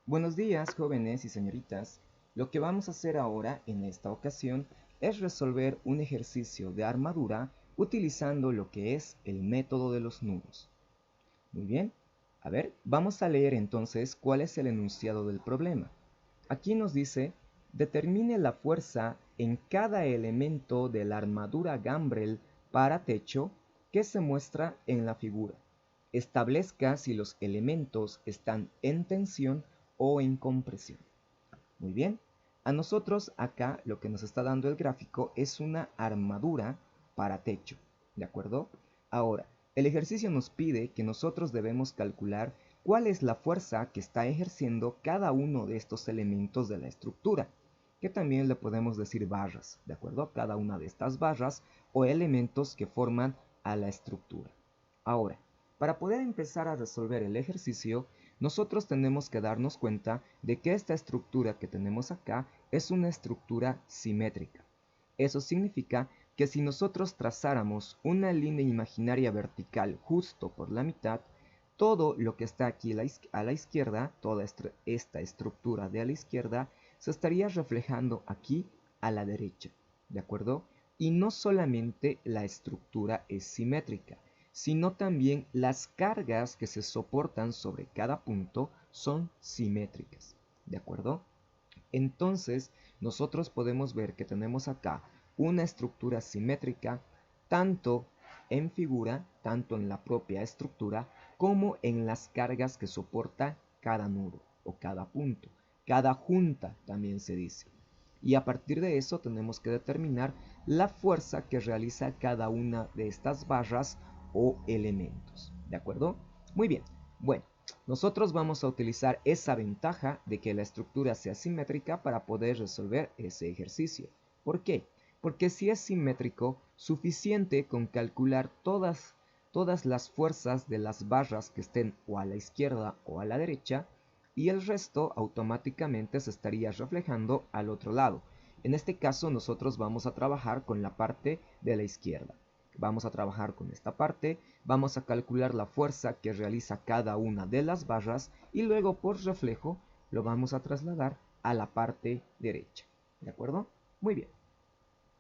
Buenos días, jóvenes y señoritas. Lo que vamos a hacer ahora, en esta ocasión, es resolver un ejercicio de armadura utilizando lo que es el método de los nudos. Muy bien. A ver, vamos a leer entonces cuál es el enunciado del problema. Aquí nos dice, determine la fuerza en cada elemento de la armadura Gambrel para techo que se muestra en la figura. Establezca si los elementos están en tensión o en compresión. Muy bien. A nosotros acá lo que nos está dando el gráfico es una armadura para techo. ¿De acuerdo? Ahora, el ejercicio nos pide que nosotros debemos calcular cuál es la fuerza que está ejerciendo cada uno de estos elementos de la estructura, que también le podemos decir barras, ¿de acuerdo? Cada una de estas barras o elementos que forman a la estructura. Ahora, para poder empezar a resolver el ejercicio, nosotros tenemos que darnos cuenta de que esta estructura que tenemos acá es una estructura simétrica. Eso significa que si nosotros trazáramos una línea imaginaria vertical justo por la mitad, todo lo que está aquí a la izquierda, toda esta estructura de a la izquierda, se estaría reflejando aquí a la derecha, ¿de acuerdo? Y no solamente la estructura es simétrica, sino también las cargas que se soportan sobre cada punto son simétricas, ¿de acuerdo? Entonces, nosotros podemos ver que tenemos acá una estructura simétrica tanto en figura, tanto en la propia estructura, como en las cargas que soporta cada nudo o cada punto. Cada junta también se dice. Y a partir de eso tenemos que determinar la fuerza que realiza cada una de estas barras o elementos. ¿De acuerdo? Muy bien. Bueno, nosotros vamos a utilizar esa ventaja de que la estructura sea simétrica para poder resolver ese ejercicio. ¿Por qué? Porque si es simétrico, suficiente con calcular todas las fuerzas de las barras que estén o a la izquierda o a la derecha, y el resto automáticamente se estaría reflejando al otro lado. En este caso nosotros vamos a trabajar con la parte de la izquierda. Vamos a trabajar con esta parte, vamos a calcular la fuerza que realiza cada una de las barras y luego por reflejo lo vamos a trasladar a la parte derecha. ¿De acuerdo? Muy bien.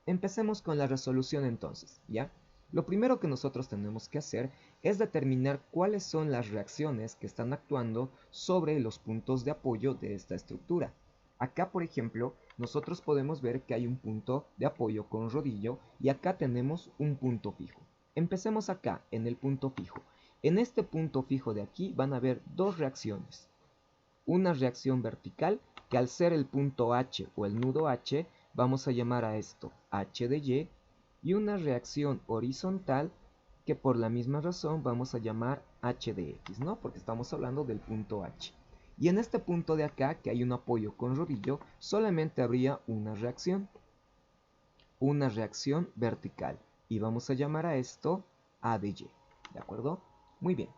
Empecemos con la resolución entonces, ¿ya? Lo primero que nosotros tenemos que hacer es determinar cuáles son las reacciones que están actuando sobre los puntos de apoyo de esta estructura. Acá, por ejemplo, nosotros podemos ver que hay un punto de apoyo con rodillo y acá tenemos un punto fijo. Empecemos acá, en el punto fijo. En este punto fijo de aquí van a haber dos reacciones. Una reacción vertical, que al ser el punto H o el nudo H, vamos a llamar a esto H de y una reacción horizontal, que por la misma razón vamos a llamar H de X, ¿no? Porque estamos hablando del punto H. Y en este punto de acá, que hay un apoyo con rodillo, solamente habría una reacción vertical. Y vamos a llamar a esto A de Y, ¿de acuerdo? Muy bien.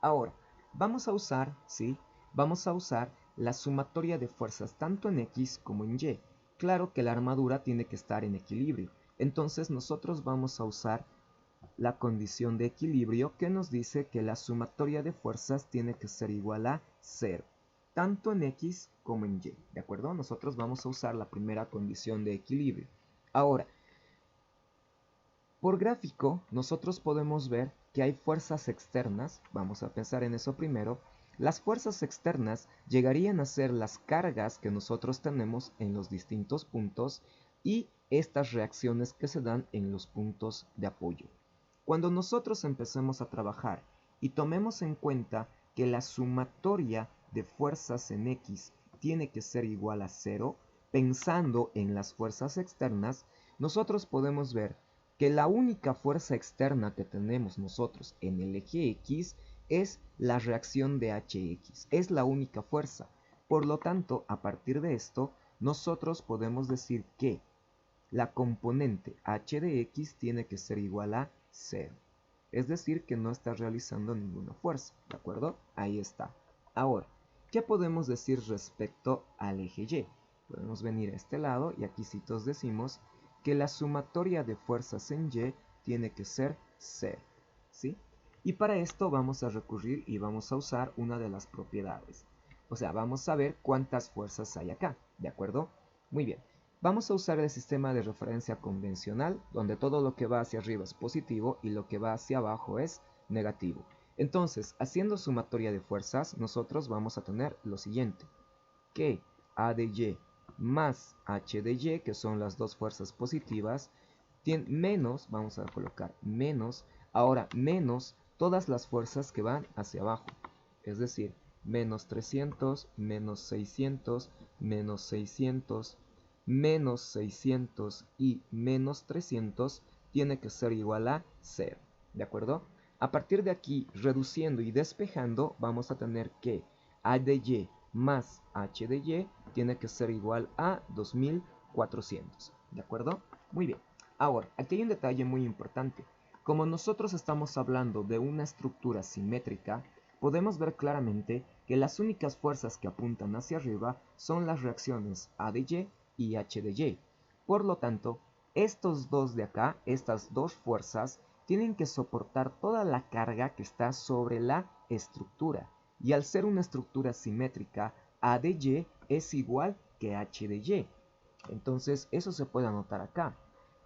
Ahora, vamos a usar, ¿sí? Vamos a usar la sumatoria de fuerzas tanto en X como en Y. Claro que la armadura tiene que estar en equilibrio. Entonces nosotros vamos a usar la condición de equilibrio que nos dice que la sumatoria de fuerzas tiene que ser igual a 0, tanto en X como en Y, ¿de acuerdo? Nosotros vamos a usar la primera condición de equilibrio. Ahora, por gráfico, nosotros podemos ver que hay fuerzas externas, vamos a pensar en eso primero. Las fuerzas externas llegarían a ser las cargas que nosotros tenemos en los distintos puntos y estas reacciones que se dan en los puntos de apoyo. Cuando nosotros empecemos a trabajar y tomemos en cuenta que la sumatoria de fuerzas en X tiene que ser igual a 0, pensando en las fuerzas externas, nosotros podemos ver que la única fuerza externa que tenemos nosotros en el eje X es la reacción de Hx, es la única fuerza. Por lo tanto, a partir de esto, nosotros podemos decir que la componente h de x tiene que ser igual a 0. Es decir, que no está realizando ninguna fuerza, ¿de acuerdo? Ahí está. Ahora, ¿qué podemos decir respecto al eje Y? Podemos venir a este lado y aquí sí decimos que la sumatoria de fuerzas en Y tiene que ser 0, ¿sí? Y para esto vamos a recurrir y vamos a usar una de las propiedades. O sea, vamos a ver cuántas fuerzas hay acá, ¿de acuerdo? Muy bien. Vamos a usar el sistema de referencia convencional, donde todo lo que va hacia arriba es positivo y lo que va hacia abajo es negativo. Entonces, haciendo sumatoria de fuerzas, nosotros vamos a tener lo siguiente, que A de Y más H de Y, que son las dos fuerzas positivas, tiene menos, vamos a colocar menos, ahora menos todas las fuerzas que van hacia abajo, es decir, menos 300, menos 600, menos 600, menos 600 y menos 300 tiene que ser igual a 0, ¿de acuerdo? A partir de aquí, reduciendo y despejando, vamos a tener que A de Y más H de Y tiene que ser igual a 2400, ¿de acuerdo? Muy bien. Ahora, aquí hay un detalle muy importante. Como nosotros estamos hablando de una estructura simétrica, podemos ver claramente que las únicas fuerzas que apuntan hacia arriba son las reacciones A de Y y H de Y. Por lo tanto, estos dos de acá, estas dos fuerzas, tienen que soportar toda la carga que está sobre la estructura. Y al ser una estructura simétrica, A de Y es igual que H de Y. Entonces, eso se puede anotar acá,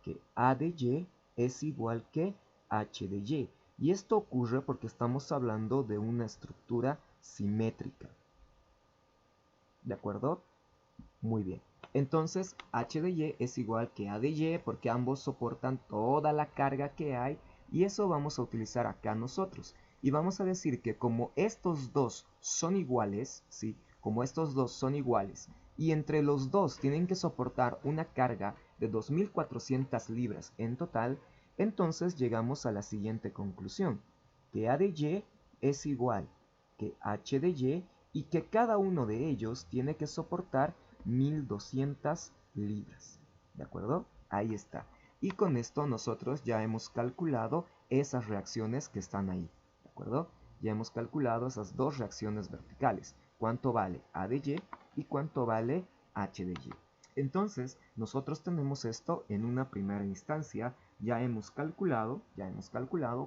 que A de Y es igual que H de Y. Y esto ocurre porque estamos hablando de una estructura simétrica. ¿De acuerdo? Muy bien. Entonces, H de Y es igual que A de Y porque ambos soportan toda la carga que hay y eso vamos a utilizar acá nosotros. Y vamos a decir que como estos dos son iguales, ¿sí? Como estos dos son iguales y entre los dos tienen que soportar una carga de 2400 libras en total, entonces llegamos a la siguiente conclusión, que A de Y es igual que H de Y y que cada uno de ellos tiene que soportar 1200 libras. ¿De acuerdo? Ahí está. Y con esto nosotros ya hemos calculado esas reacciones que están ahí. ¿De acuerdo? Ya hemos calculado esas dos reacciones verticales. Cuánto vale A de Y y cuánto vale H de Y. Entonces, nosotros tenemos esto en una primera instancia. Ya hemos calculado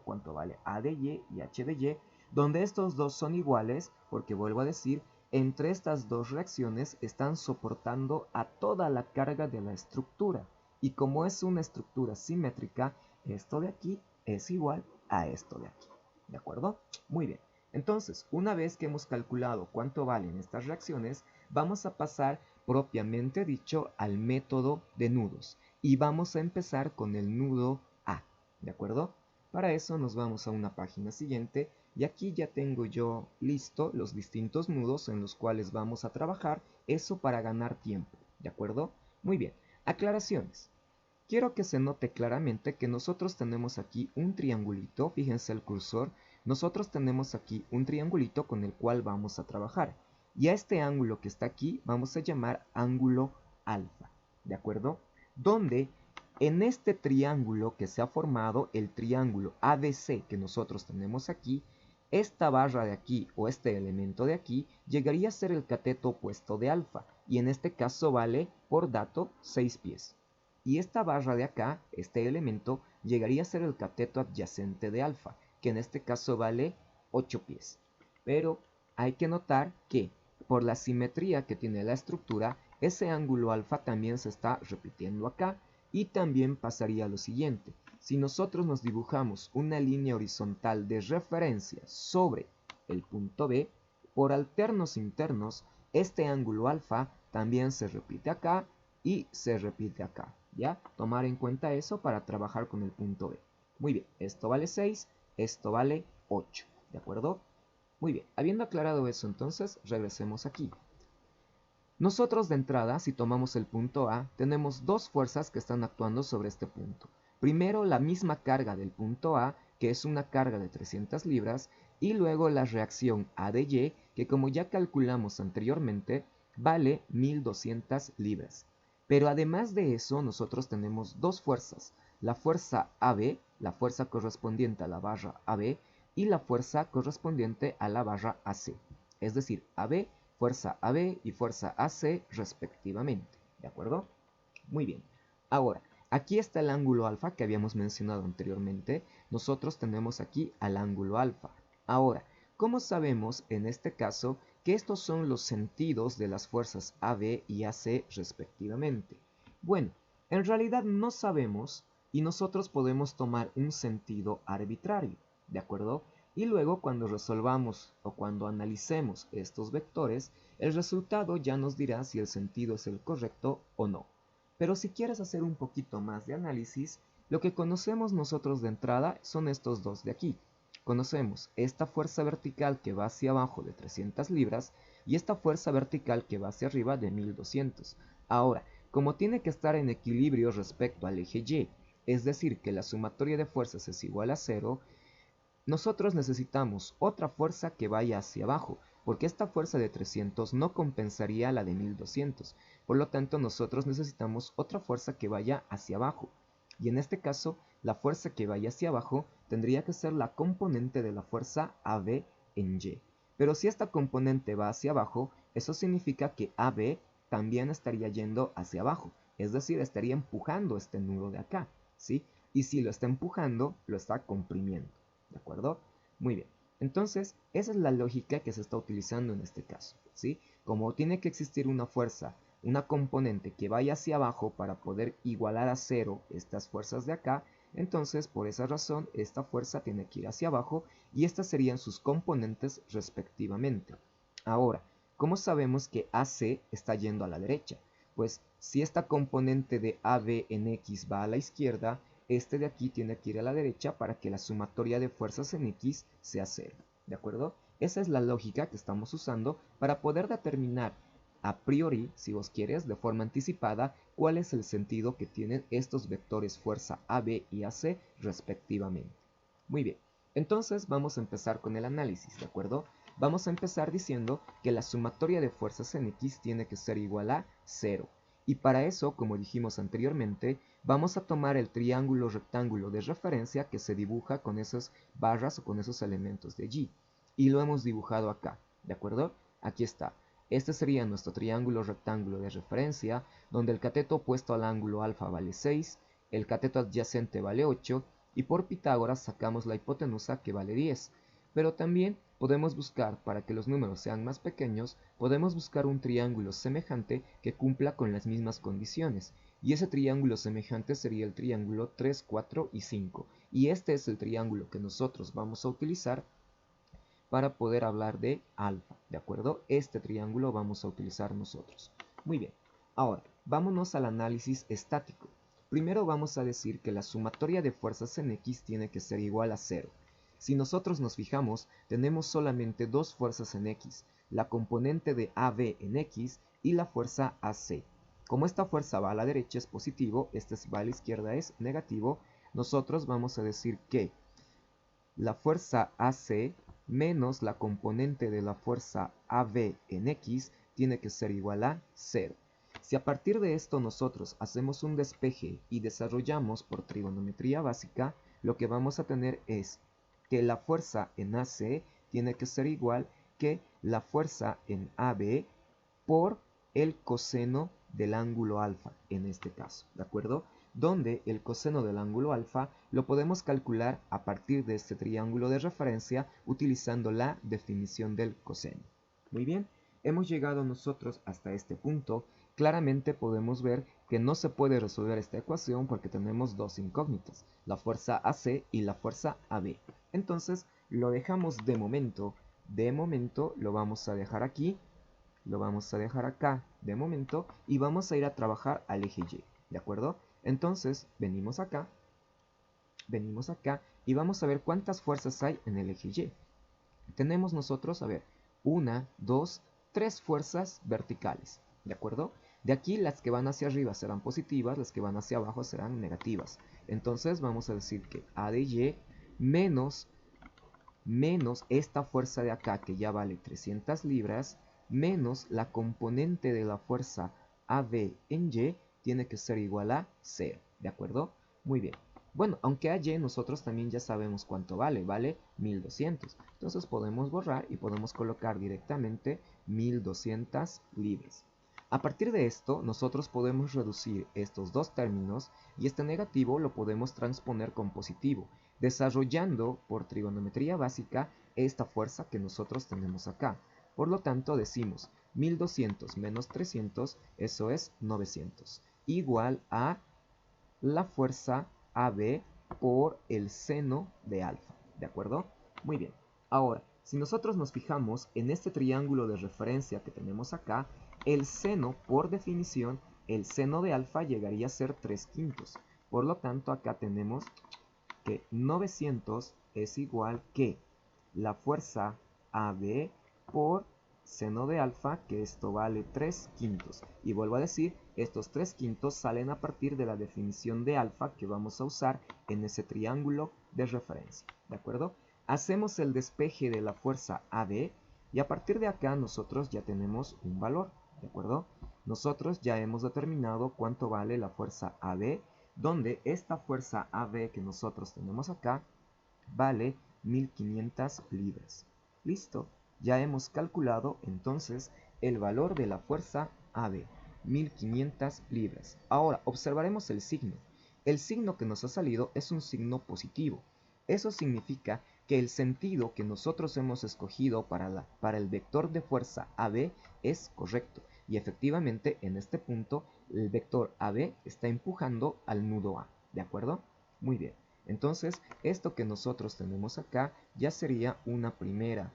cuánto vale A de Y y H de Y, donde estos dos son iguales, porque vuelvo a decir, entre estas dos reacciones están soportando a toda la carga de la estructura. Y como es una estructura simétrica, esto de aquí es igual a esto de aquí. ¿De acuerdo? Muy bien. Entonces, una vez que hemos calculado cuánto valen estas reacciones, vamos a pasar propiamente dicho al método de nudos. Y vamos a empezar con el nudo A. ¿De acuerdo? Para eso nos vamos a una página siguiente y aquí ya tengo yo listo los distintos nudos en los cuales vamos a trabajar, eso para ganar tiempo, ¿de acuerdo? Muy bien, aclaraciones. Quiero que se note claramente que nosotros tenemos aquí un triangulito, fíjense el cursor, nosotros tenemos aquí un triangulito con el cual vamos a trabajar. Y a este ángulo que está aquí vamos a llamar ángulo alfa, ¿de acuerdo? Donde en este triángulo que se ha formado, el triángulo ABC que nosotros tenemos aquí, esta barra de aquí o este elemento de aquí llegaría a ser el cateto opuesto de alfa y en este caso vale por dato 6 pies. Y esta barra de acá, este elemento, llegaría a ser el cateto adyacente de alfa, que en este caso vale 8 pies. Pero hay que notar que por la simetría que tiene la estructura, ese ángulo alfa también se está repitiendo acá y también pasaría lo siguiente. Si nosotros nos dibujamos una línea horizontal de referencia sobre el punto B, por alternos internos, este ángulo alfa también se repite acá y se repite acá. ¿Ya? Tomar en cuenta eso para trabajar con el punto B. Muy bien, esto vale 6, esto vale 8. ¿De acuerdo? Muy bien, habiendo aclarado eso entonces, regresemos aquí. Nosotros de entrada, si tomamos el punto A, tenemos dos fuerzas que están actuando sobre este punto. Primero, la misma carga del punto A, que es una carga de 300 libras, y luego la reacción A de Y, que como ya calculamos anteriormente, vale 1200 libras. Pero además de eso, nosotros tenemos dos fuerzas, la fuerza AB, la fuerza correspondiente a la barra AB, y la fuerza correspondiente a la barra AC. Es decir, AB, fuerza AB y fuerza AC respectivamente. ¿De acuerdo? Muy bien. Ahora, aquí está el ángulo alfa que habíamos mencionado anteriormente. Nosotros tenemos aquí al ángulo alfa. Ahora, ¿cómo sabemos en este caso que estos son los sentidos de las fuerzas AB y AC respectivamente. Bueno, en realidad no sabemos y nosotros podemos tomar un sentido arbitrario, ¿de acuerdo? Y luego cuando resolvamos o cuando analicemos estos vectores, el resultado ya nos dirá si el sentido es el correcto o no. Pero si quieres hacer un poquito más de análisis, lo que conocemos nosotros de entrada son estos dos de aquí. Conocemos esta fuerza vertical que va hacia abajo de 300 libras y esta fuerza vertical que va hacia arriba de 1200. Ahora, como tiene que estar en equilibrio respecto al eje Y, es decir, que la sumatoria de fuerzas es igual a 0, nosotros necesitamos otra fuerza que vaya hacia abajo, porque esta fuerza de 300 no compensaría la de 1200. Por lo tanto, nosotros necesitamos otra fuerza que vaya hacia abajo. Y en este caso, la fuerza que vaya hacia abajo tendría que ser la componente de la fuerza AB en Y. Pero si esta componente va hacia abajo, eso significa que AB también estaría yendo hacia abajo. Es decir, estaría empujando este nudo de acá, ¿sí? Y si lo está empujando, lo está comprimiendo. ¿De acuerdo? Muy bien. Entonces, esa es la lógica que se está utilizando en este caso, ¿sí? Como tiene que existir una fuerza, una componente que vaya hacia abajo para poder igualar a cero estas fuerzas de acá, entonces, por esa razón, esta fuerza tiene que ir hacia abajo y estas serían sus componentes respectivamente. Ahora, ¿cómo sabemos que AC está yendo a la derecha? Pues, si esta componente de AB en X va a la izquierda, este de aquí tiene que ir a la derecha para que la sumatoria de fuerzas en X sea 0, ¿de acuerdo? Esa es la lógica que estamos usando para poder determinar a priori, si vos quieres, de forma anticipada, cuál es el sentido que tienen estos vectores fuerza AB y AC respectivamente. Muy bien, entonces vamos a empezar con el análisis, ¿de acuerdo? Vamos a empezar diciendo que la sumatoria de fuerzas en X tiene que ser igual a 0. Y para eso, como dijimos anteriormente, vamos a tomar el triángulo rectángulo de referencia que se dibuja con esas barras o con esos elementos de allí. Y lo hemos dibujado acá, ¿de acuerdo? Aquí está. Este sería nuestro triángulo rectángulo de referencia, donde el cateto opuesto al ángulo alfa vale 6, el cateto adyacente vale 8, y por Pitágoras sacamos la hipotenusa que vale 10. Pero también podemos buscar, para que los números sean más pequeños, podemos buscar un triángulo semejante que cumpla con las mismas condiciones. Y ese triángulo semejante sería el triángulo 3, 4 y 5. Y este es el triángulo que nosotros vamos a utilizar para poder hablar de alfa, ¿de acuerdo? Este triángulo vamos a utilizar nosotros. Muy bien, ahora vámonos al análisis estático. Primero vamos a decir que la sumatoria de fuerzas en X tiene que ser igual a 0. Si nosotros nos fijamos, tenemos solamente dos fuerzas en X, la componente de AB en X y la fuerza AC. Como esta fuerza va a la derecha es positivo, esta va a la izquierda es negativo, nosotros vamos a decir que la fuerza AC menos la componente de la fuerza AB en X tiene que ser igual a 0. Si a partir de esto nosotros hacemos un despeje y desarrollamos por trigonometría básica, lo que vamos a tener es que la fuerza en AC tiene que ser igual que la fuerza en AB por el coseno del ángulo alfa, en este caso, ¿de acuerdo? Donde el coseno del ángulo alfa lo podemos calcular a partir de este triángulo de referencia utilizando la definición del coseno. Muy bien, hemos llegado nosotros hasta este punto. Claramente podemos ver que no se puede resolver esta ecuación porque tenemos dos incógnitas, la fuerza AC y la fuerza AB. Entonces lo dejamos de momento lo vamos a dejar aquí, lo vamos a dejar acá de momento y vamos a ir a trabajar al eje Y, ¿de acuerdo? Entonces venimos acá y vamos a ver cuántas fuerzas hay en el eje Y. Tenemos nosotros, a ver, 1, 2, 3 fuerzas verticales, ¿de acuerdo? De aquí las que van hacia arriba serán positivas, las que van hacia abajo serán negativas. Entonces vamos a decir que A de Y menos esta fuerza de acá que ya vale 300 libras, menos la componente de la fuerza AB en Y tiene que ser igual a 0, ¿de acuerdo? Muy bien. Bueno, aunque a Y nosotros también ya sabemos cuánto vale, vale 1200. Entonces podemos borrar y podemos colocar directamente 1200 libras. A partir de esto, nosotros podemos reducir estos dos términos y este negativo lo podemos transponer con positivo, desarrollando por trigonometría básica esta fuerza que nosotros tenemos acá. Por lo tanto decimos 1200 menos 300, eso es 900, igual a la fuerza AB por el seno de alfa, ¿de acuerdo? Muy bien. Ahora, si nosotros nos fijamos en este triángulo de referencia que tenemos acá, el seno, por definición, el seno de alfa llegaría a ser 3/5. Por lo tanto, acá tenemos que 900 es igual que la fuerza AB por seno de alfa, que esto vale 3/5. Y vuelvo a decir, estos 3/5 salen a partir de la definición de alfa que vamos a usar en ese triángulo de referencia, ¿de acuerdo? Hacemos el despeje de la fuerza AB y a partir de acá nosotros ya tenemos un valor, ¿de acuerdo? Nosotros ya hemos determinado cuánto vale la fuerza AB, donde esta fuerza AB que nosotros tenemos acá vale 1500 libras. Listo, ya hemos calculado entonces el valor de la fuerza AB, 1500 libras. Ahora observaremos el signo. El signo que nos ha salido es un signo positivo. Eso significa que el sentido que nosotros hemos escogido para el vector de fuerza AB es correcto. Y efectivamente en este punto el vector AB está empujando al nudo A, ¿de acuerdo? Muy bien. Entonces, esto que nosotros tenemos acá ya sería una primera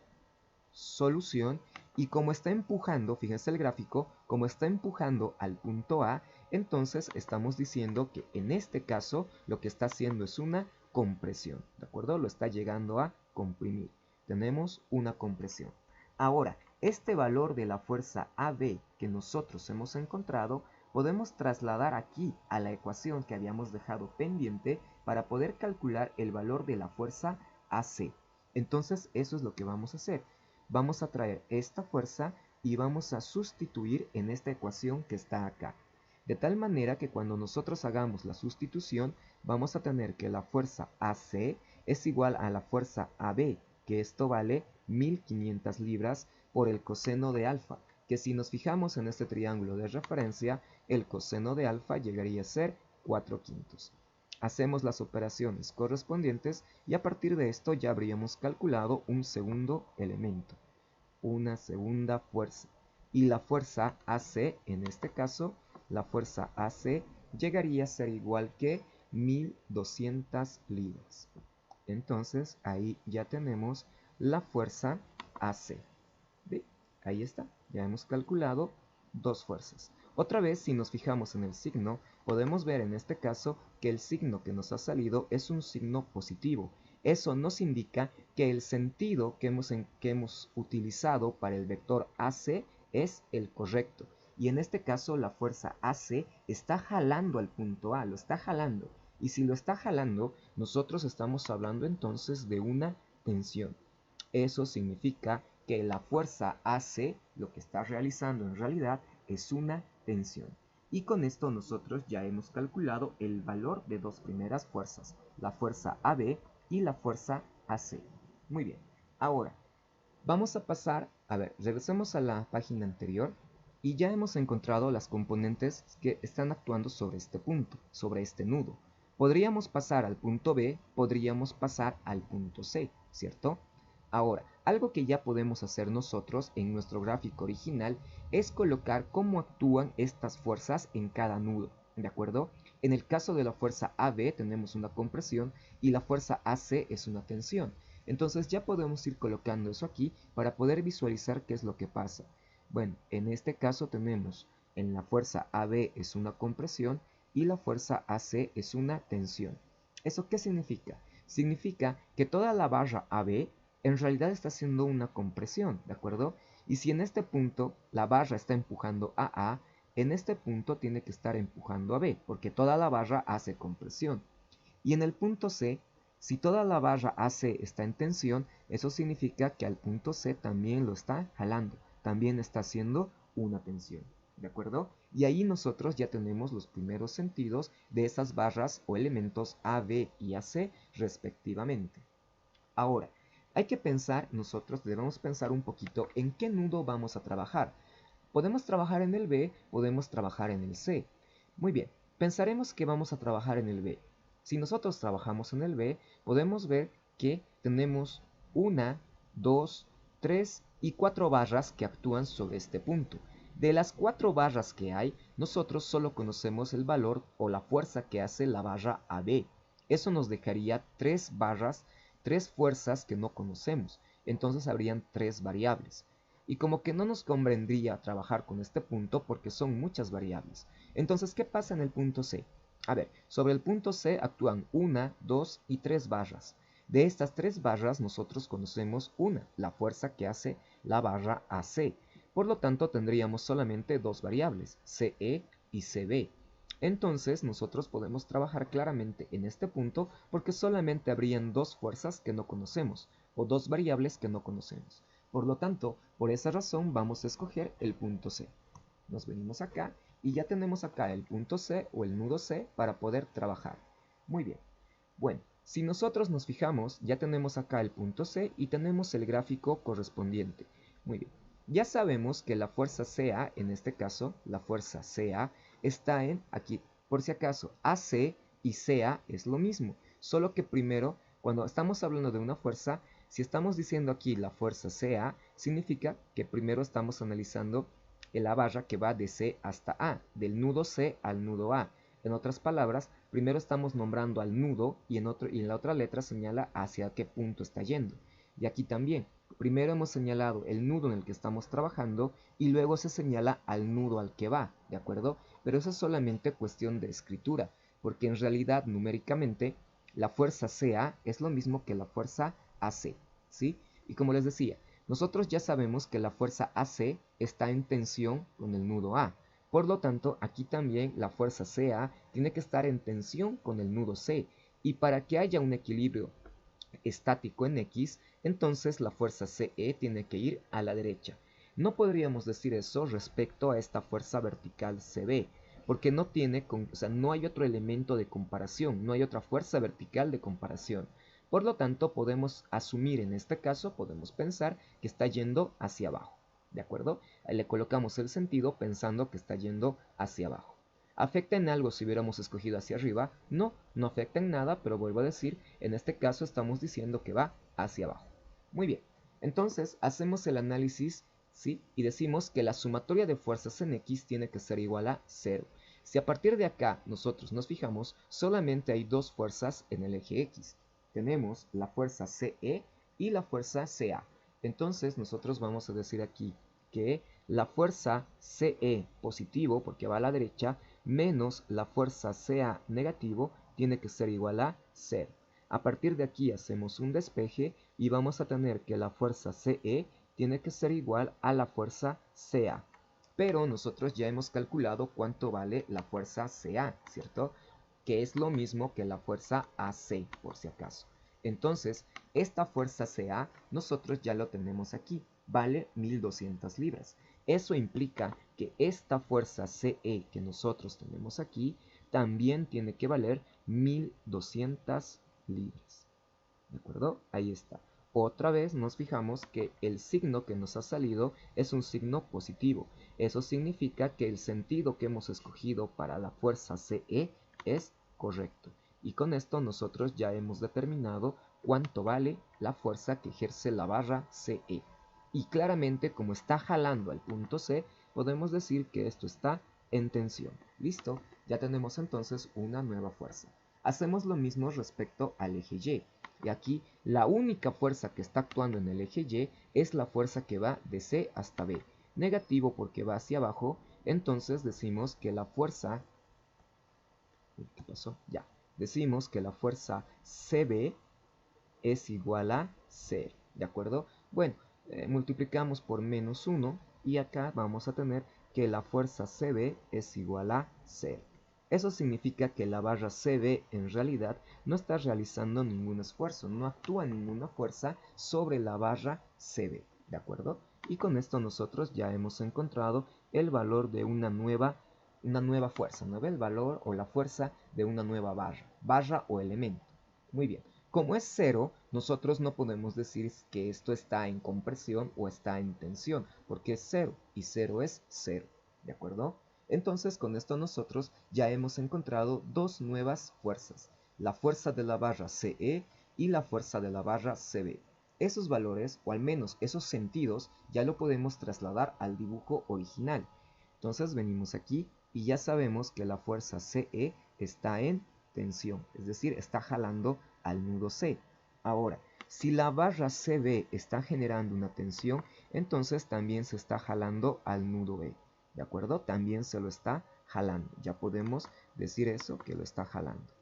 solución y como está empujando, fíjense el gráfico, como está empujando al punto A, entonces estamos diciendo que en este caso lo que está haciendo es una compresión, ¿de acuerdo? Lo está llegando a comprimir. Tenemos una compresión. Ahora, este valor de la fuerza AB que nosotros hemos encontrado, podemos trasladar aquí a la ecuación que habíamos dejado pendiente para poder calcular el valor de la fuerza AC. Entonces, eso es lo que vamos a hacer. Vamos a traer esta fuerza y vamos a sustituir en esta ecuación que está acá. De tal manera que cuando nosotros hagamos la sustitución, vamos a tener que la fuerza AC es igual a la fuerza AB, que esto vale 1500 libras por el coseno de alfa, que si nos fijamos en este triángulo de referencia, el coseno de alfa llegaría a ser 4/5. Hacemos las operaciones correspondientes y a partir de esto ya habríamos calculado un segundo elemento, una segunda fuerza. Y la fuerza AC, en este caso, la fuerza AC llegaría a ser igual que 1200 libras. Entonces ahí ya tenemos la fuerza AC. ¿Ve? Ahí está, ya hemos calculado dos fuerzas. Otra vez, si nos fijamos en el signo, podemos ver en este caso que el signo que nos ha salido es un signo positivo. Eso nos indica que el sentido que hemos utilizado para el vector AC es el correcto. Y en este caso la fuerza AC está jalando al punto A, lo está jalando. Y si lo está jalando, nosotros estamos hablando entonces de una tensión. Eso significa que la fuerza AC lo que está realizando en realidad es una tensión. Y con esto nosotros ya hemos calculado el valor de dos primeras fuerzas, la fuerza AB y la fuerza AC. Muy bien, ahora vamos a pasar, regresemos a la página anterior y ya hemos encontrado las componentes que están actuando sobre este punto, sobre este nudo. Podríamos pasar al punto B, podríamos pasar al punto C, ¿cierto? Ahora, algo que ya podemos hacer nosotros en nuestro gráfico original es colocar cómo actúan estas fuerzas en cada nudo, ¿de acuerdo? En el caso de la fuerza AB tenemos una compresión y la fuerza AC es una tensión. Entonces ya podemos ir colocando eso aquí para poder visualizar qué es lo que pasa. Bueno, en este caso tenemos en la fuerza AB es una compresión y la fuerza AC es una tensión. ¿Eso qué significa? Significa que toda la barra AB en realidad está haciendo una compresión, ¿de acuerdo? Y si en este punto la barra está empujando a A, en este punto tiene que estar empujando a B, porque toda la barra hace compresión. Y en el punto C, si toda la barra AC está en tensión, eso significa que al punto C también lo está jalando, también está haciendo una tensión, ¿de acuerdo? Y ahí nosotros ya tenemos los primeros sentidos de esas barras o elementos AB y AC respectivamente. Ahora, hay que pensar, nosotros debemos pensar un poquito en qué nudo vamos a trabajar. Podemos trabajar en el B, podemos trabajar en el C. Muy bien, pensaremos que vamos a trabajar en el B. Si nosotros trabajamos en el B, podemos ver que tenemos 1, 2, 3 y 4 barras que actúan sobre este punto. De las 4 barras que hay, nosotros solo conocemos el valor o la fuerza que hace la barra AB. Eso nos dejaría 3 barras, 3 fuerzas que no conocemos. Entonces habrían 3 variables. Y como que no nos convendría trabajar con este punto porque son muchas variables. Entonces, ¿qué pasa en el punto C? A ver, sobre el punto C actúan 1, 2 y 3 barras. De estas 3 barras nosotros conocemos una, la fuerza que hace la barra AC. Por lo tanto, tendríamos solamente 2 variables, CE y CB. Entonces, nosotros podemos trabajar claramente en este punto porque solamente habrían 2 fuerzas que no conocemos, o 2 variables que no conocemos. Por lo tanto, por esa razón vamos a escoger el punto C. Nos venimos acá y ya tenemos acá el punto C o el nudo C para poder trabajar. Muy bien. Bueno, si nosotros nos fijamos, ya tenemos acá el punto C y tenemos el gráfico correspondiente. Muy bien. Ya sabemos que la fuerza CA, en este caso, la fuerza CA, está en, aquí, por si acaso, AC y CA es lo mismo. Solo que primero, cuando estamos hablando de una fuerza, si estamos diciendo aquí la fuerza CA, significa que primero estamos analizando la barra que va de C hasta A, del nudo C al nudo A. En otras palabras, primero estamos nombrando al nudo y en la otra letra señala hacia qué punto está yendo. Y aquí también, primero hemos señalado el nudo en el que estamos trabajando y luego se señala al nudo al que va, ¿de acuerdo? Pero eso es solamente cuestión de escritura, porque en realidad numéricamente la fuerza CA es lo mismo que la fuerza AC, ¿sí? Y como les decía, nosotros ya sabemos que la fuerza AC está en tensión con el nudo A. Por lo tanto, aquí también la fuerza CA tiene que estar en tensión con el nudo C. Y para que haya un equilibrio estático en X, entonces la fuerza CE tiene que ir a la derecha. No podríamos decir eso respecto a esta fuerza vertical CB, porque no tiene, o sea, no hay otro elemento de comparación, no hay otra fuerza vertical de comparación. Por lo tanto, podemos asumir en este caso, podemos pensar que está yendo hacia abajo, ¿de acuerdo? Ahí le colocamos el sentido pensando que está yendo hacia abajo. ¿Afecta en algo si hubiéramos escogido hacia arriba? No, no afecta en nada, pero vuelvo a decir, en este caso estamos diciendo que va hacia abajo. Muy bien, entonces hacemos el análisis, ¿sí? Y decimos que la sumatoria de fuerzas en X tiene que ser igual a 0. Si a partir de acá nosotros nos fijamos, solamente hay dos fuerzas en el eje X. Tenemos la fuerza CE y la fuerza CA. Entonces nosotros vamos a decir aquí que la fuerza CE positivo, porque va a la derecha, menos la fuerza CA negativo, tiene que ser igual a 0. A partir de aquí hacemos un despeje y vamos a tener que la fuerza CE tiene que ser igual a la fuerza CA. Pero nosotros ya hemos calculado cuánto vale la fuerza CA, ¿cierto? Que es lo mismo que la fuerza AC, por si acaso. Entonces, esta fuerza CA nosotros ya lo tenemos aquí, vale 1200 libras. Eso implica que esta fuerza CE que nosotros tenemos aquí también tiene que valer 1200 libras. ¿De acuerdo? Ahí está. Otra vez nos fijamos que el signo que nos ha salido es un signo positivo. Eso significa que el sentido que hemos escogido para la fuerza CE es correcto. Y con esto nosotros ya hemos determinado cuánto vale la fuerza que ejerce la barra CE. Y claramente, como está jalando al punto C, podemos decir que esto está en tensión. ¿Listo? Ya tenemos entonces una nueva fuerza. Hacemos lo mismo respecto al eje Y. Y aquí la única fuerza que está actuando en el eje Y es la fuerza que va de C hasta B. Negativo porque va hacia abajo, entonces decimos que la fuerza... ¿Qué pasó? Ya. Decimos que la fuerza CB es igual a 0. ¿De acuerdo? Bueno, multiplicamos por menos 1 y acá vamos a tener que la fuerza CB es igual a 0. Eso significa que la barra CB en realidad no está realizando ningún esfuerzo, no actúa ninguna fuerza sobre la barra CB, ¿de acuerdo? Y con esto nosotros ya hemos encontrado el valor de una nueva fuerza, ¿no ve? El valor o la fuerza de una nueva barra o elemento. Muy bien. Como es 0, nosotros no podemos decir que esto está en compresión o está en tensión, porque es 0 y 0 es 0, ¿de acuerdo? Entonces con esto nosotros ya hemos encontrado dos nuevas fuerzas, la fuerza de la barra CE y la fuerza de la barra CB. esos valores, o al menos esos sentidos, ya lo podemos trasladar al dibujo original. Entonces venimos aquí y ya sabemos que la fuerza CE está en tensión, es decir, está jalando al nudo C. Ahora, si la barra CB está generando una tensión, entonces también se está jalando al nudo B, ¿de acuerdo? También se lo está jalando, ya podemos decir eso, que lo está jalando.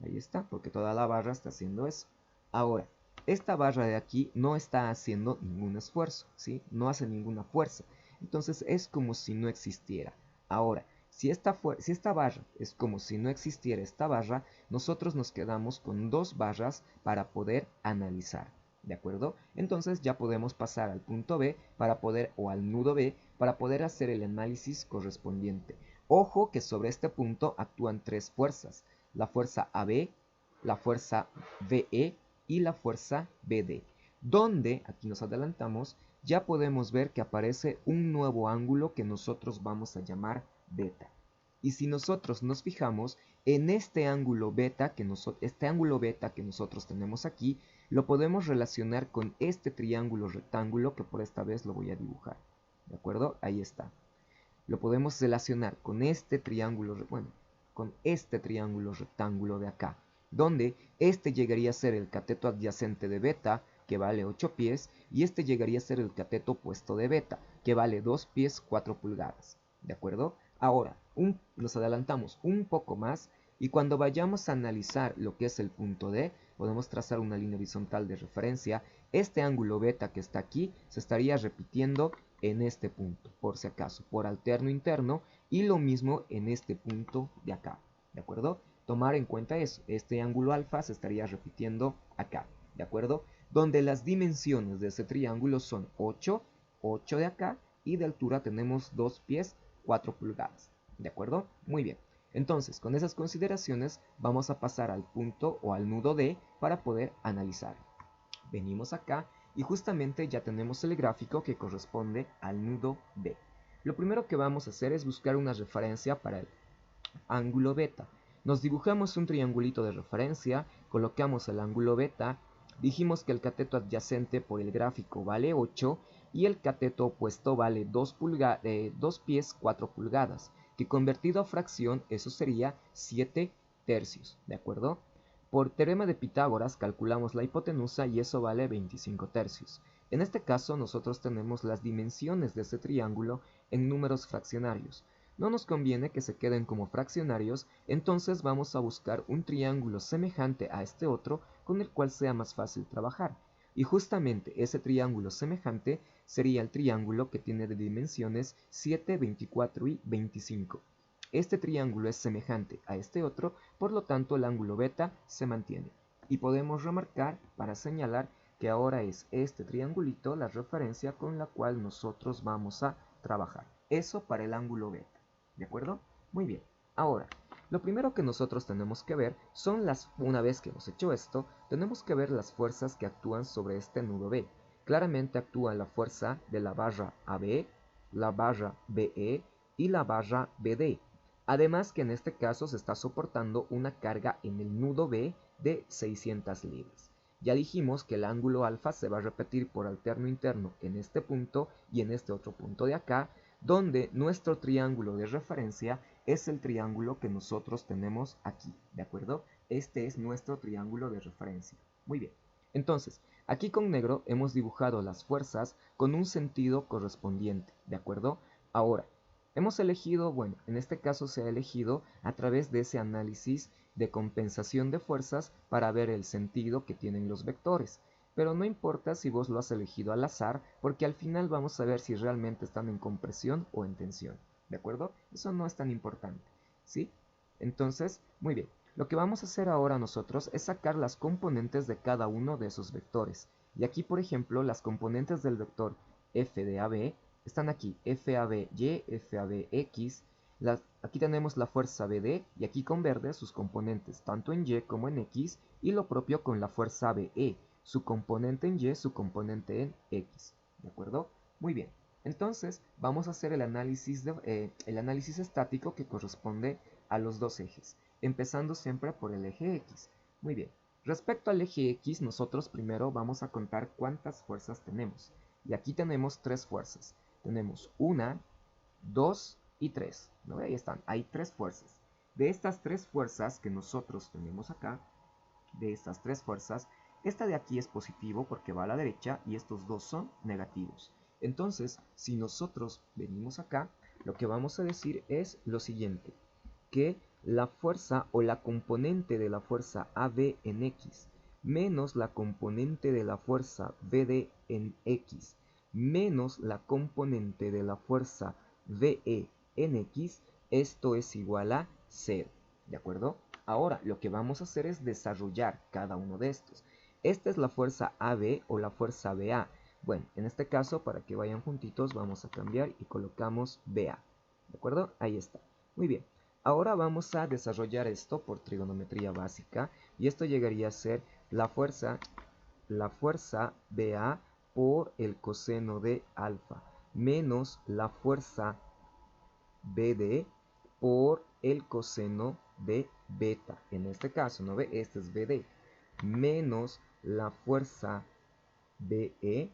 Ahí está, porque toda la barra está haciendo eso. Ahora, esta barra de aquí no está haciendo ningún esfuerzo, ¿sí? No hace ninguna fuerza. Entonces es como si no existiera. Ahora, si esta barra es como si no existiera esta barra, nosotros nos quedamos con dos barras para poder analizar. ¿De acuerdo? Entonces ya podemos pasar al punto B para poder, o al nudo B, para poder hacer el análisis correspondiente. Ojo que sobre este punto actúan tres fuerzas: la fuerza AB, la fuerza BE y la fuerza BD, donde, aquí nos adelantamos, ya podemos ver que aparece un nuevo ángulo que nosotros vamos a llamar beta. Y si nosotros nos fijamos en este ángulo beta que nosotros tenemos aquí, lo podemos relacionar con este triángulo rectángulo que por esta vez lo voy a dibujar. ¿De acuerdo? Ahí está. Lo podemos relacionar con este triángulo, con este triángulo rectángulo de acá, donde este llegaría a ser el cateto adyacente de beta, que vale 8 pies, y este llegaría a ser el cateto opuesto de beta, que vale 2 pies 4 pulgadas. ¿De acuerdo? Ahora, nos adelantamos un poco más, y cuando vayamos a analizar lo que es el punto D, podemos trazar una línea horizontal de referencia. Este ángulo beta que está aquí se estaría repitiendo en este punto, por si acaso, por alterno interno, y lo mismo en este punto de acá, ¿de acuerdo? Tomar en cuenta eso, este ángulo alfa se estaría repitiendo acá, ¿de acuerdo? Donde las dimensiones de ese triángulo son 8, 8 de acá, y de altura tenemos 2 pies 4 pulgadas, ¿de acuerdo? Muy bien. Entonces, con esas consideraciones, vamos a pasar al punto o al nudo D para poder analizar. Venimos acá y justamente ya tenemos el gráfico que corresponde al nudo B. Lo primero que vamos a hacer es buscar una referencia para el ángulo beta. Nos dibujamos un triangulito de referencia, colocamos el ángulo beta, dijimos que el cateto adyacente por el gráfico vale 8 y el cateto opuesto vale 2 pies 4 pulgadas, que convertido a fracción eso sería 7 tercios, ¿de acuerdo? Por teorema de Pitágoras calculamos la hipotenusa y eso vale 25 tercios. En este caso nosotros tenemos las dimensiones de este triángulo en números fraccionarios. No nos conviene que se queden como fraccionarios, entonces vamos a buscar un triángulo semejante a este otro con el cual sea más fácil trabajar. Y justamente ese triángulo semejante sería el triángulo que tiene de dimensiones 7, 24 y 25. Este triángulo es semejante a este otro, por lo tanto el ángulo beta se mantiene. Y podemos remarcar para señalar que ahora es este triangulito la referencia con la cual nosotros vamos a trabajar. Eso para el ángulo beta. ¿De acuerdo? Muy bien. Ahora, lo primero que nosotros tenemos que ver son una vez que hemos hecho esto, tenemos que ver las fuerzas que actúan sobre este nudo B. Claramente actúa la fuerza de la barra AB, la barra BE y la barra BD. Además que en este caso se está soportando una carga en el nudo B de 600 libras. Ya dijimos que el ángulo alfa se va a repetir por alterno interno en este punto y en este otro punto de acá, donde nuestro triángulo de referencia es el triángulo que nosotros tenemos aquí, ¿de acuerdo? Este es nuestro triángulo de referencia. Muy bien. Entonces, aquí con negro hemos dibujado las fuerzas con un sentido correspondiente, ¿de acuerdo? Ahora, hemos elegido, bueno, en este caso se ha elegido a través de ese análisis de compensación de fuerzas para ver el sentido que tienen los vectores. Pero no importa si vos lo has elegido al azar, porque al final vamos a ver si realmente están en compresión o en tensión. ¿De acuerdo? Eso no es tan importante. ¿Sí? Entonces, muy bien. Lo que vamos a hacer ahora nosotros es sacar las componentes de cada uno de esos vectores. Y aquí, por ejemplo, las componentes del vector f de AB están aquí, FABY, FABX. Aquí tenemos la fuerza BD y aquí con verde sus componentes, tanto en Y como en X, y lo propio con la fuerza BE, su componente en Y, su componente en X. ¿De acuerdo? Muy bien. Entonces, vamos a hacer el análisis estático que corresponde a los dos ejes, empezando siempre por el eje X. Muy bien. Respecto al eje X, nosotros primero vamos a contar cuántas fuerzas tenemos. Y aquí tenemos 3 fuerzas. Tenemos 1, 2 y 3. ¿No? Ahí están, hay 3 fuerzas. De estas 3 fuerzas que nosotros tenemos acá, de estas 3 fuerzas, esta de aquí es positivo porque va a la derecha y estos dos son negativos. Entonces, si nosotros venimos acá, lo que vamos a decir es lo siguiente, que la fuerza o la componente de la fuerza AB en X menos la componente de la fuerza BD en X menos la componente de la fuerza VE en X, esto es igual a 0, ¿de acuerdo? Ahora, lo que vamos a hacer es desarrollar cada uno de estos. Esta es la fuerza AB o la fuerza BA. Bueno, en este caso, para que vayan juntitos, vamos a cambiar y colocamos BA. ¿De acuerdo? Ahí está. Muy bien. Ahora vamos a desarrollar esto por trigonometría básica. Y esto llegaría a ser la fuerza BA por el coseno de alfa menos la fuerza BD por el coseno de beta. En este caso, ¿no ve? Este es BD. Menos la fuerza BE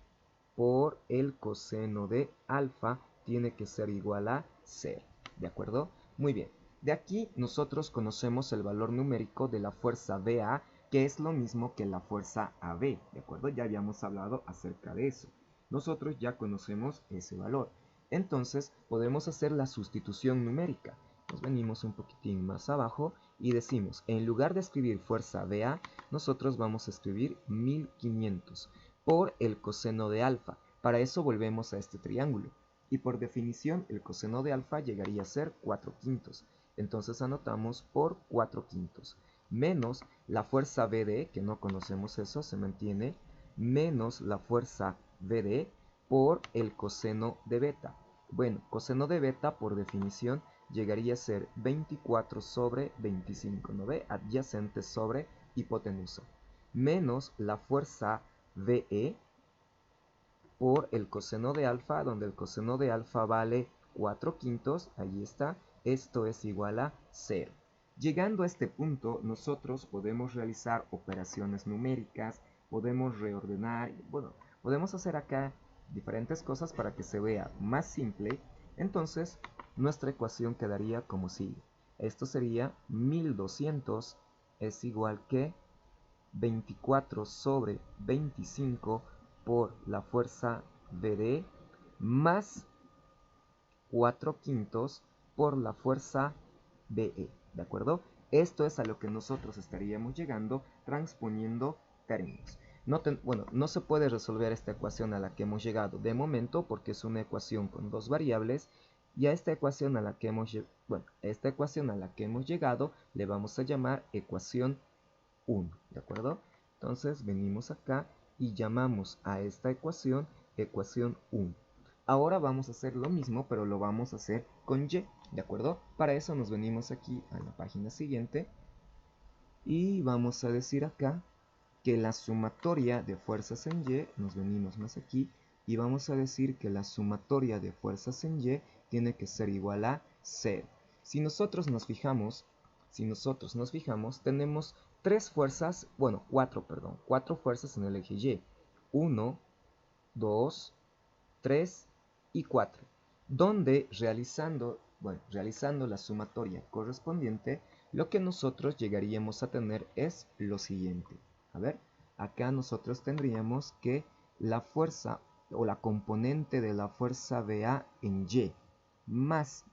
por el coseno de alfa tiene que ser igual a 0. ¿De acuerdo? Muy bien. De aquí nosotros conocemos el valor numérico de la fuerza BA, que es lo mismo que la fuerza AB. ¿De acuerdo? Ya habíamos hablado acerca de eso. Nosotros ya conocemos ese valor. Entonces podemos hacer la sustitución numérica. Nos venimos un poquitín más abajo y decimos, en lugar de escribir fuerza BA, nosotros vamos a escribir 1500 por el coseno de alfa. Para eso volvemos a este triángulo. Y por definición, el coseno de alfa llegaría a ser 4 quintos. Entonces anotamos por 4 quintos. Menos la fuerza BD, que no conocemos eso, se mantiene, menos la fuerza BD por el coseno de beta. Bueno, coseno de beta por definición llegaría a ser 24 sobre 25, ¿no ve? Adyacente sobre hipotenusa. Menos la fuerza VE por el coseno de alfa, donde el coseno de alfa vale 4 quintos, ahí está, esto es igual a 0. Llegando a este punto, nosotros podemos realizar operaciones numéricas, podemos reordenar, bueno, podemos hacer acá diferentes cosas para que se vea más simple. Entonces, nuestra ecuación quedaría como sigue. Esto sería 1200 es igual que 24 sobre 25 por la fuerza BD más 4 quintos por la fuerza BE, ¿de acuerdo? Esto es a lo que nosotros estaríamos llegando transponiendo términos. Bueno, no se puede resolver esta ecuación a la que hemos llegado de momento porque es una ecuación con dos variables y a esta ecuación a la que hemos llegado le vamos a llamar ecuación 1, ¿de acuerdo? Entonces venimos acá y llamamos a esta ecuación ecuación 1. Ahora vamos a hacer lo mismo, pero lo vamos a hacer con y, ¿de acuerdo? Para eso nos venimos aquí a la página siguiente y vamos a decir acá que la sumatoria de fuerzas en y, nos venimos más aquí, y vamos a decir que la sumatoria de fuerzas en y tiene que ser igual a 0. Si nosotros nos fijamos, tenemos cuatro fuerzas en el eje Y. 1, 2, 3 y 4. Donde realizando la sumatoria correspondiente, lo que nosotros llegaríamos a tener es lo siguiente. A ver, acá nosotros tendríamos que la fuerza o la componente de la fuerza BA en Y más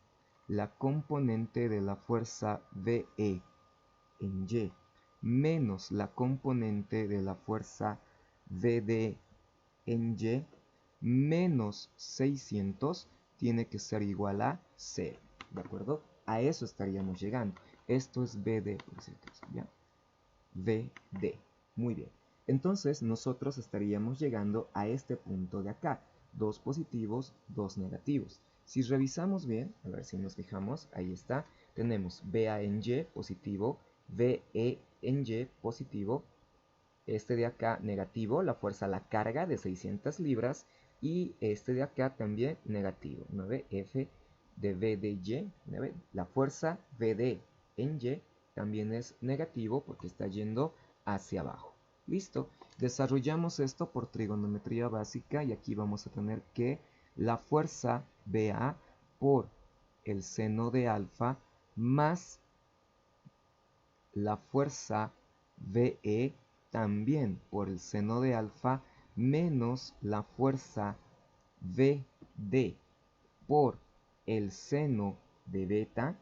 la componente de la fuerza BE en Y menos la componente de la fuerza BD en Y menos 600 tiene que ser igual a 0, ¿de acuerdo? A eso estaríamos llegando. Esto es BD, por decirlo así, ¿ya? BD, muy bien. Entonces nosotros estaríamos llegando a este punto de acá, 2 positivos, 2 negativos. Si revisamos bien, a ver si nos fijamos, ahí está, tenemos BA en Y positivo, VE en Y positivo, este de acá negativo, la fuerza, la carga de 600 libras, y este de acá también negativo, 9F de V de Y, 9, la fuerza VD en Y también es negativo porque está yendo hacia abajo. ¿Listo? Desarrollamos esto por trigonometría básica y aquí vamos a tener que la fuerza BA por el seno de alfa más la fuerza VE también por el seno de alfa menos la fuerza VD por el seno de beta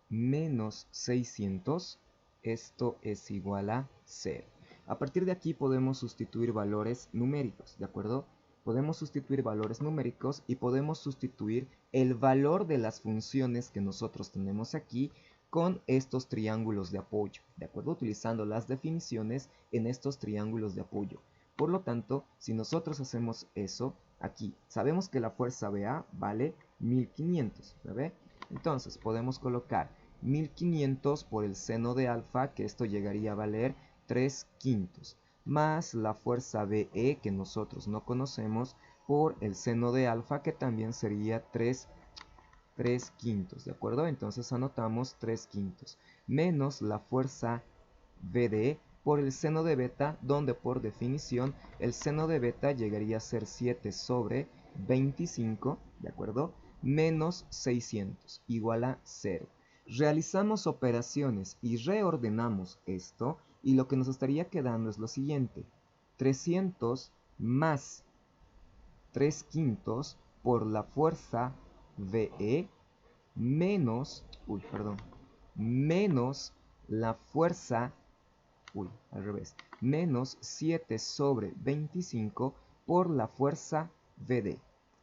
menos 600, esto es igual a 0. A partir de aquí podemos sustituir valores numéricos, ¿de acuerdo? Podemos sustituir valores numéricos y podemos sustituir el valor de las funciones que nosotros tenemos aquí con estos triángulos de apoyo, ¿de acuerdo? Utilizando las definiciones en estos triángulos de apoyo. Por lo tanto, si nosotros hacemos eso, aquí sabemos que la fuerza BA vale 1500, ¿ve? Entonces podemos colocar 1500 por el seno de alfa, que esto llegaría a valer 3/5, más la fuerza BE, que nosotros no conocemos, por el seno de alfa, que también sería 3/5, ¿de acuerdo? Entonces anotamos 3/5, menos la fuerza VD por el seno de beta, donde por definición el seno de beta llegaría a ser 7/25, ¿de acuerdo? Menos 600, igual a 0. Realizamos operaciones y reordenamos esto, y lo que nos estaría quedando es lo siguiente: 300 más 3/5 por la fuerza VE menos, menos la fuerza, menos 7/25 por la fuerza VD.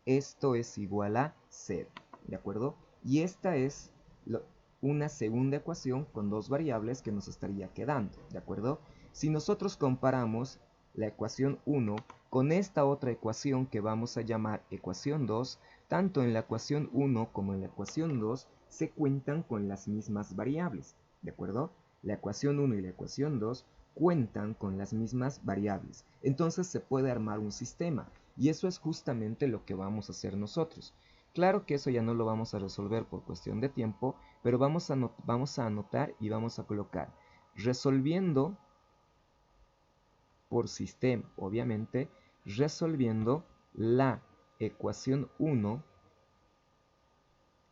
Esto es igual a 0, ¿de acuerdo? Y esta es una segunda ecuación con dos variables que nos estaría quedando, ¿de acuerdo? Si nosotros comparamos la ecuación 1 con esta otra ecuación que vamos a llamar ecuación 2, tanto en la ecuación 1 como en la ecuación 2 se cuentan con las mismas variables, ¿de acuerdo? La ecuación 1 y la ecuación 2 cuentan con las mismas variables. Entonces se puede armar un sistema, y eso es justamente lo que vamos a hacer nosotros. Claro que eso ya no lo vamos a resolver por cuestión de tiempo, pero vamos a anotar y vamos a colocar resolviendo por sistema, obviamente, resolviendo la ecuación 1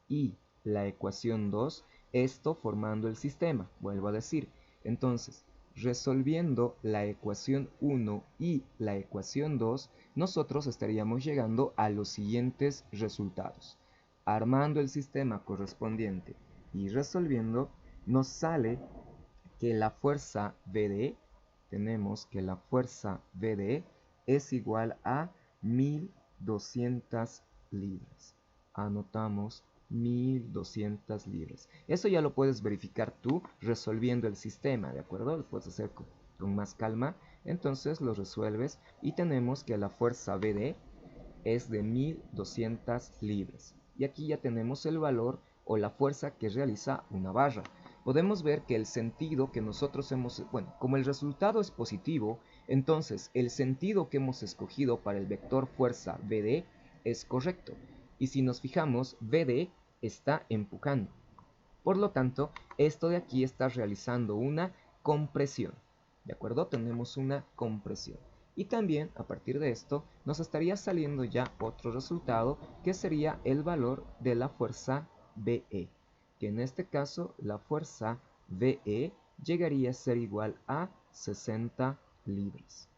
y la ecuación 2, esto formando el sistema, vuelvo a decir. Entonces, resolviendo la ecuación 1 y la ecuación 2, nosotros estaríamos llegando a los siguientes resultados. Armando el sistema correspondiente y resolviendo, nos sale que la fuerza BD, tenemos que la fuerza BD es igual a 1200 libras. Anotamos 1200 libras. Eso ya lo puedes verificar tú resolviendo el sistema, ¿de acuerdo? Lo puedes hacer con más calma. Entonces lo resuelves y tenemos que la fuerza BD es de 1200 libras. Y aquí ya tenemos el valor o la fuerza que realiza una barra. Podemos ver que el sentido que nosotros hemos, como el resultado es positivo, entonces el sentido que hemos escogido para el vector fuerza BD es correcto. Y si nos fijamos, BD está empujando. Por lo tanto, esto de aquí está realizando una compresión. ¿De acuerdo? Tenemos una compresión. Y también, a partir de esto, nos estaría saliendo ya otro resultado, que sería el valor de la fuerza BE. Que en este caso, la fuerza BE llegaría a ser igual a 60 libras.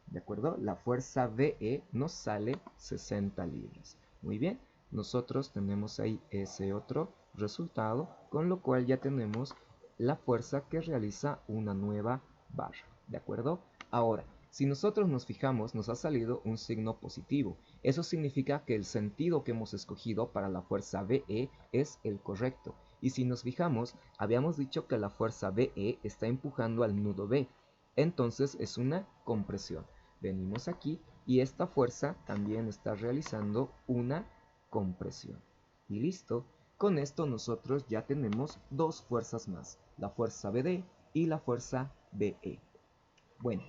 ¿De acuerdo? La fuerza BE nos sale 60 libras. Muy bien, nosotros tenemos ahí ese otro resultado, con lo cual ya tenemos la fuerza que realiza una nueva barra. ¿De acuerdo? Ahora, si nosotros nos fijamos, nos ha salido un signo positivo. Eso significa que el sentido que hemos escogido para la fuerza BE es el correcto. Y si nos fijamos, habíamos dicho que la fuerza BE está empujando al nudo B. Entonces es una compresión. Venimos aquí y esta fuerza también está realizando una compresión. Y listo. Con esto nosotros ya tenemos dos fuerzas más, la fuerza BD y la fuerza BE. Bueno,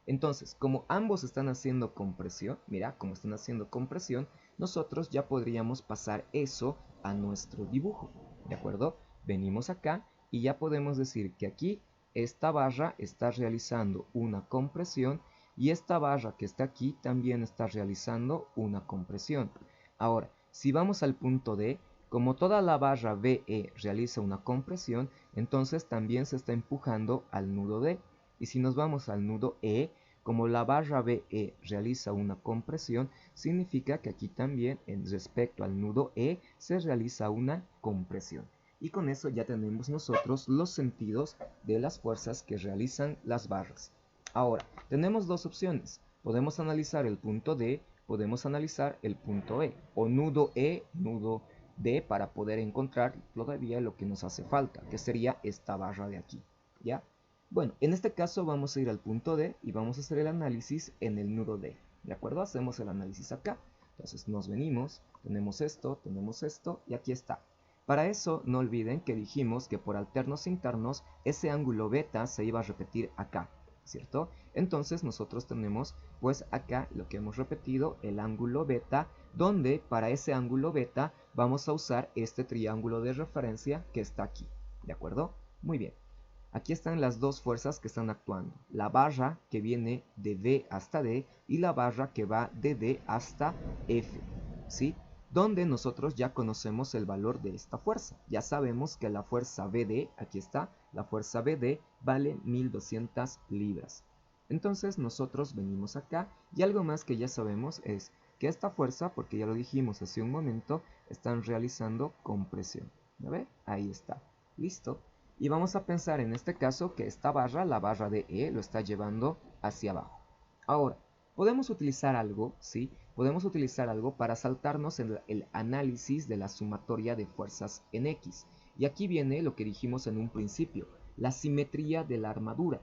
entonces, como ambos están haciendo compresión, mira, como están haciendo compresión, nosotros ya podríamos pasar eso a nuestro dibujo, ¿de acuerdo? Venimos acá y ya podemos decir que aquí esta barra está realizando una compresión y esta barra que está aquí también está realizando una compresión. Ahora, si vamos al punto D, como toda la barra BE realiza una compresión, entonces también se está empujando al nudo D. Y si nos vamos al nudo E, como la barra BE realiza una compresión, significa que aquí también, en respecto al nudo E, se realiza una compresión. Y con eso ya tenemos nosotros los sentidos de las fuerzas que realizan las barras. Ahora, tenemos dos opciones. Podemos analizar el punto D, podemos analizar el punto E, o nudo E, nudo D, para poder encontrar todavía lo que nos hace falta, que sería esta barra de aquí, ¿ya? Bueno, en este caso vamos a ir al punto D y vamos a hacer el análisis en el nudo D, ¿de acuerdo? Hacemos el análisis acá. Entonces nos venimos, tenemos esto y aquí está. Para eso no olviden que dijimos que por alternos internos ese ángulo beta se iba a repetir acá, ¿cierto? Entonces nosotros tenemos pues acá lo que hemos repetido, el ángulo beta, donde para ese ángulo beta vamos a usar este triángulo de referencia que está aquí, ¿de acuerdo? Muy bien. Aquí están las dos fuerzas que están actuando, la barra que viene de B hasta D y la barra que va de D hasta F, ¿sí? Donde nosotros ya conocemos el valor de esta fuerza. Ya sabemos que la fuerza BD, aquí está, la fuerza BD vale 1200 libras. Entonces nosotros venimos acá y algo más que ya sabemos es que esta fuerza, porque ya lo dijimos hace un momento, están realizando compresión. ¿Ya ve? Ahí está. Listo. Y vamos a pensar en este caso que esta barra, la barra de E, lo está llevando hacia abajo. Ahora, podemos utilizar algo, ¿sí? Podemos utilizar algo para saltarnos el análisis de la sumatoria de fuerzas en X. Y aquí viene lo que dijimos en un principio, la simetría de la armadura.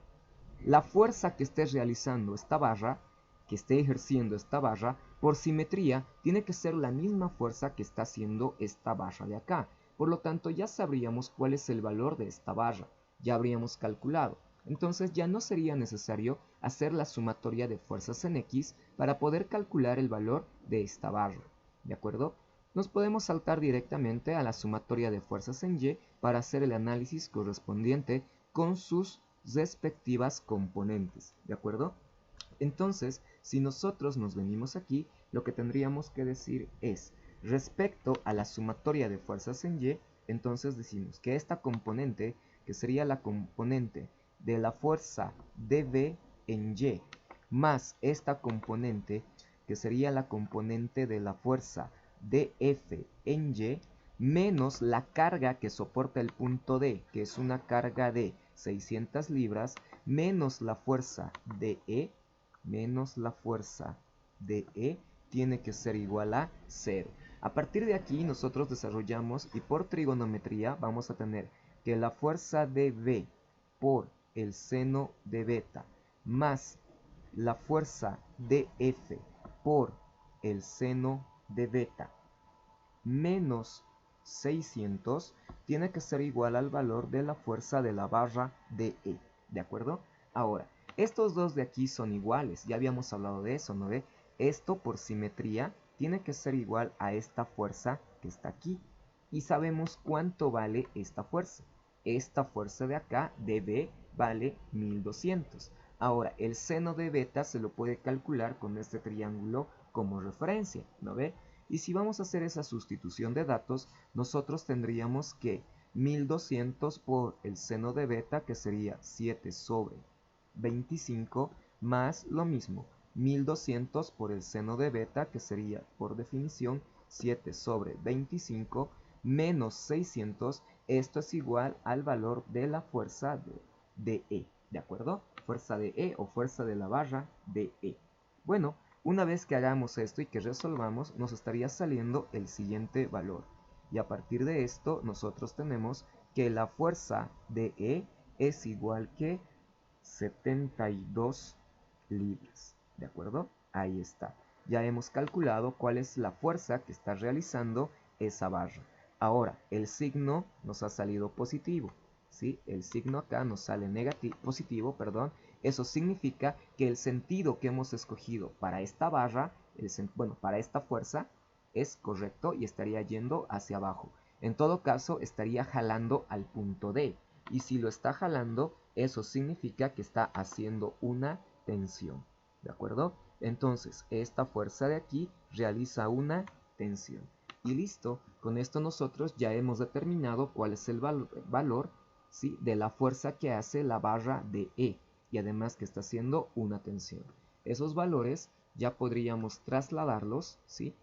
La fuerza que esté realizando esta barra, que esté ejerciendo esta barra, por simetría, tiene que ser la misma fuerza que está haciendo esta barra de acá. Por lo tanto, ya sabríamos cuál es el valor de esta barra, ya habríamos calculado. Entonces ya no sería necesario hacer la sumatoria de fuerzas en X para poder calcular el valor de esta barra, ¿de acuerdo? Nos podemos saltar directamente a la sumatoria de fuerzas en Y para hacer el análisis correspondiente con sus respectivas componentes, ¿de acuerdo? Entonces, si nosotros nos venimos aquí, lo que tendríamos que decir es, respecto a la sumatoria de fuerzas en Y, entonces decimos que esta componente, que sería la componente de la fuerza dB en Y, más esta componente, que sería la componente de la fuerza dF en Y, menos la carga que soporta el punto D, que es una carga de 600 libras, menos la fuerza de E, tiene que ser igual a 0. A partir de aquí nosotros desarrollamos y por trigonometría vamos a tener que la fuerza de B por el seno de beta más la fuerza de F por el seno de beta menos 600 tiene que ser igual al valor de la fuerza de la barra de E, ¿de acuerdo? Ahora, estos dos de aquí son iguales, ya habíamos hablado de eso, ¿no ve? Esto por simetría tiene que ser igual a esta fuerza que está aquí. Y sabemos cuánto vale esta fuerza. Esta fuerza de acá, dB, vale 1200. Ahora, el seno de beta se lo puede calcular con este triángulo como referencia, ¿no ve? Y si vamos a hacer esa sustitución de datos, nosotros tendríamos que 1200 por el seno de beta, que sería 7 sobre 25, más lo mismo, 1200 por el seno de beta, que sería por definición 7 sobre 25, menos 600, esto es igual al valor de la fuerza de E, ¿de acuerdo? Fuerza de E o fuerza de la barra de E. Bueno, una vez que hagamos esto y que resolvamos, nos estaría saliendo el siguiente valor. Y a partir de esto, nosotros tenemos que la fuerza de E es igual que 72 libras. ¿De acuerdo? Ahí está. Ya hemos calculado cuál es la fuerza que está realizando esa barra. Ahora, el signo nos ha salido positivo. ¿Sí? El signo acá nos sale positivo, perdón. Eso significa que el sentido que hemos escogido para esta barra, para esta fuerza, es correcto y estaría yendo hacia abajo. En todo caso, estaría jalando al punto D. y si lo está jalando, eso significa que está haciendo una tensión, ¿de acuerdo? Entonces, esta fuerza de aquí realiza una tensión. Y listo, con esto nosotros ya hemos determinado cuál es el valor, ¿sí?, de la fuerza que hace la barra de E, y además que está haciendo una tensión. Esos valores ya podríamos trasladarlos, ¿sí?,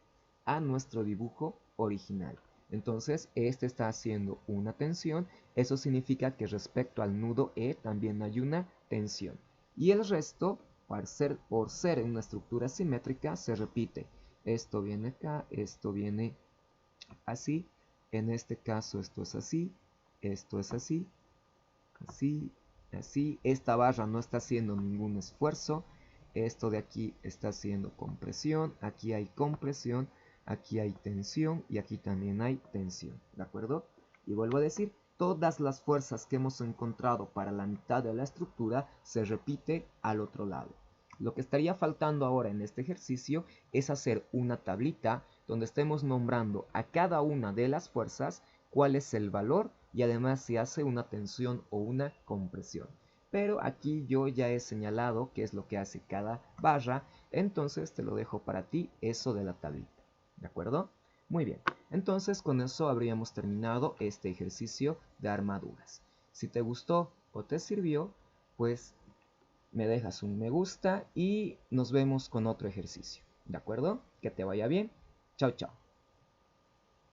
a nuestro dibujo original. Entonces, este está haciendo una tensión, eso significa que respecto al nudo E también hay una tensión. Y el resto, por ser una estructura simétrica, se repite. Esto viene acá, esto viene así, en este caso esto es así, esto es así, así, así. Esta barra no está haciendo ningún esfuerzo, esto de aquí está haciendo compresión, aquí hay compresión, aquí hay tensión y aquí también hay tensión, ¿de acuerdo? Y vuelvo a decir, todas las fuerzas que hemos encontrado para la mitad de la estructura se repite al otro lado. Lo que estaría faltando ahora en este ejercicio es hacer una tablita donde estemos nombrando a cada una de las fuerzas cuál es el valor y además si hace una tensión o una compresión. Pero aquí yo ya he señalado qué es lo que hace cada barra, entonces te lo dejo para ti eso de la tablita. ¿De acuerdo? Muy bien, entonces con eso habríamos terminado este ejercicio de armaduras. Si te gustó o te sirvió, pues me dejas un me gusta y nos vemos con otro ejercicio. ¿De acuerdo? Que te vaya bien. Chao, chao.